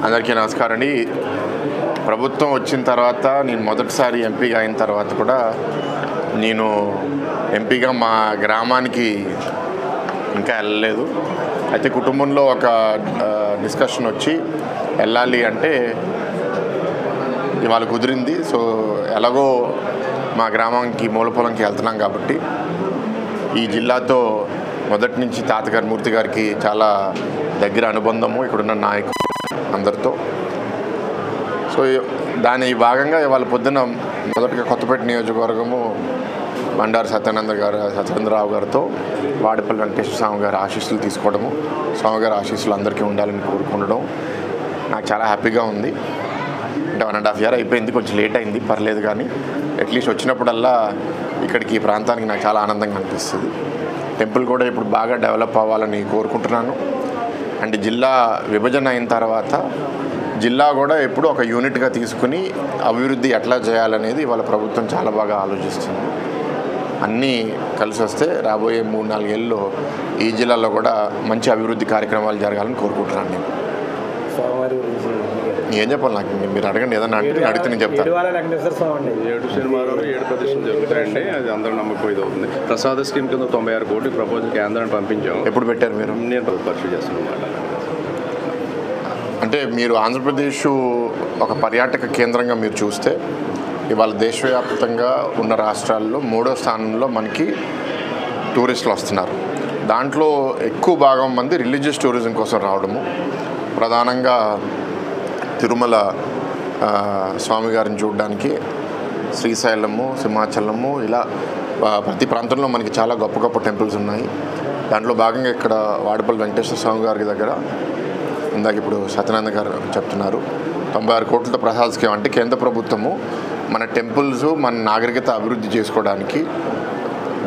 అందరికీ నమస్కారం అండి. ప్రభుత్వం వచ్చిన తర్వాత నేను మొదటిసారి ఎంపీగా అయిన తర్వాత కూడా నేను ఎంపీగా మా గ్రామానికి ఇంకా వెళ్ళలేదు. అయితే కుటుంబంలో ఒక డిస్కషన్ వచ్చి వెళ్ళాలి అంటే ఇవాళ కుదిరింది. సో ఎలాగో మా గ్రామానికి మూలపొలంకి వెళ్తున్నాం కాబట్టి ఈ జిల్లాతో మొదటి నుంచి తాతగారి మూర్తి గారికి చాలా దగ్గర అనుబంధము ఇక్కడున్న నాయకులు అందరితో. సో దాని భాగంగా ఇవాళ పొద్దున మొదటిగా కొత్తపేట నియోజకవర్గము బండారు సత్యేంద్రరావు గారితో వాడిపల్లి వెంకటేశ్వర స్వామి గారి ఆశీస్సులు తీసుకోవడము, స్వామి గారి ఆశీస్సులు అందరికీ ఉండాలని కోరుకుండడం నాకు చాలా హ్యాపీగా ఉంది. అంటే 1.5 year అయిపోయింది, కొంచెం లేట్ అయింది, పర్లేదు. కానీ అట్లీస్ట్ వచ్చినప్పుడల్లా ఇక్కడికి ఈ ప్రాంతానికి నాకు చాలా ఆనందంగా అనిపిస్తుంది. టెంపుల్ కూడా ఇప్పుడు బాగా డెవలప్ అవ్వాలని కోరుకుంటున్నాను. అండ్ జిల్లా విభజన అయిన తర్వాత జిల్లా కూడా ఎప్పుడు ఒక యూనిట్గా తీసుకుని అభివృద్ధి ఎట్లా చేయాలనేది వాళ్ళ ప్రభుత్వం చాలా బాగా ఆలోచిస్తుంది. అన్నీ కలిసి వస్తే రాబోయే 3-4 ఏళ్ళలో ఈ జిల్లాలో కూడా మంచి అభివృద్ధి కార్యక్రమాలు జరగాలని కోరుకుంటున్నాను. నేను ఏం చెప్పాలి, నాకు మీరు అడగండి, ఏదన్నా అంటే అడిగితే నేను చెప్తాను. 7 శనివారాలు 7 ప్రదర్శనలు జరుగుతాయండి. అది అందరూ నమ్మకం ఇది అవుతుంది. ప్రసాద స్కీమ్ కింద 96 కోట్లు ప్రపోజల్ కేంద్రాన్ని పంపించాము. ఎప్పుడు పెట్టారు మీరు? నేను పరిశీలి చేస్తాను అన్నమాట. అంటే మీరు ఆంధ్రప్రదేశ్ ఒక పర్యాటక కేంద్రంగా మీరు చూస్తే ఇవాళ దేశవ్యాప్తంగా ఉన్న రాష్ట్రాల్లో 3వ స్థానంలో మనకి టూరిస్టులు వస్తున్నారు. దాంట్లో ఎక్కువ భాగం మంది రిలీజియస్ టూరిజం కోసం రావడము, ప్రధానంగా తిరుమల స్వామి గారిని చూడడానికి, శ్రీశైలము, సింహాచలము, ఇలా ప్రతి ప్రాంతంలో మనకి చాలా గొప్ప గొప్ప టెంపుల్స్ ఉన్నాయి. దాంట్లో భాగంగా ఇక్కడ వాడిపల్లి వెంకటేశ్వర స్వామి గారి దగ్గర ఇందాక ఇప్పుడు సత్యనారాయణ గారు చెప్తున్నారు 96 కోట్లతో ప్రసాద స్కీమ్. అంటే కేంద్ర ప్రభుత్వము మన టెంపుల్స్, మన నాగరికత అభివృద్ధి చేసుకోవడానికి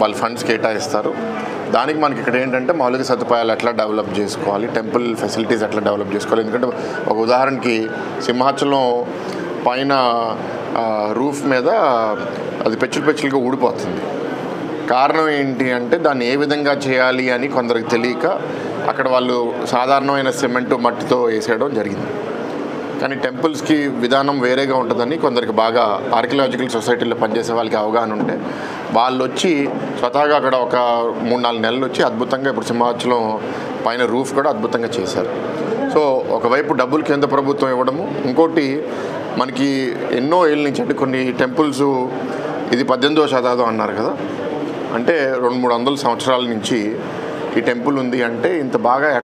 వాళ్ళు ఫండ్స్ కేటాయిస్తారు. దానికి మనకి ఇక్కడ ఏంటంటే మౌలిక సదుపాయాలు ఎట్లా డెవలప్ చేసుకోవాలి, టెంపుల్ ఫెసిలిటీస్ ఎట్లా డెవలప్ చేసుకోవాలి. ఎందుకంటే ఒక ఉదాహరణకి సింహాచలం పైన రూఫ్ మీద అది పెచ్చులుగా ఊడిపోతుంది. కారణం ఏంటి అంటే దాన్ని ఏ విధంగా చేయాలి అని కొందరికి తెలియక అక్కడ వాళ్ళు సాధారణమైన సిమెంటు మట్టితో వేసేయడం జరిగింది. కానీ టెంపుల్స్కి విధానం వేరేగా ఉంటుందని కొందరికి బాగా ఆర్కియలాజికల్ సొసైటీలో పనిచేసే వాళ్ళకి అవగాహన ఉంటే వాళ్ళు వచ్చి స్వతహాగా అక్కడ ఒక 3-4 నెలలు వచ్చి అద్భుతంగా ఇప్పుడు సింహాచలం పైన రూఫ్ కూడా అద్భుతంగా చేశారు. సో ఒకవైపు డబ్బులు కేంద్ర ప్రభుత్వం ఇవ్వడము, ఇంకోటి మనకి ఎన్నో ఏళ్ళ నుంచి అంటే కొన్ని టెంపుల్స్ ఇది 18వ శతాబ్దం అన్నారు కదా, అంటే 200-300 సంవత్సరాల నుంచి ఈ టెంపుల్ ఉంది. అంటే ఇంత బాగా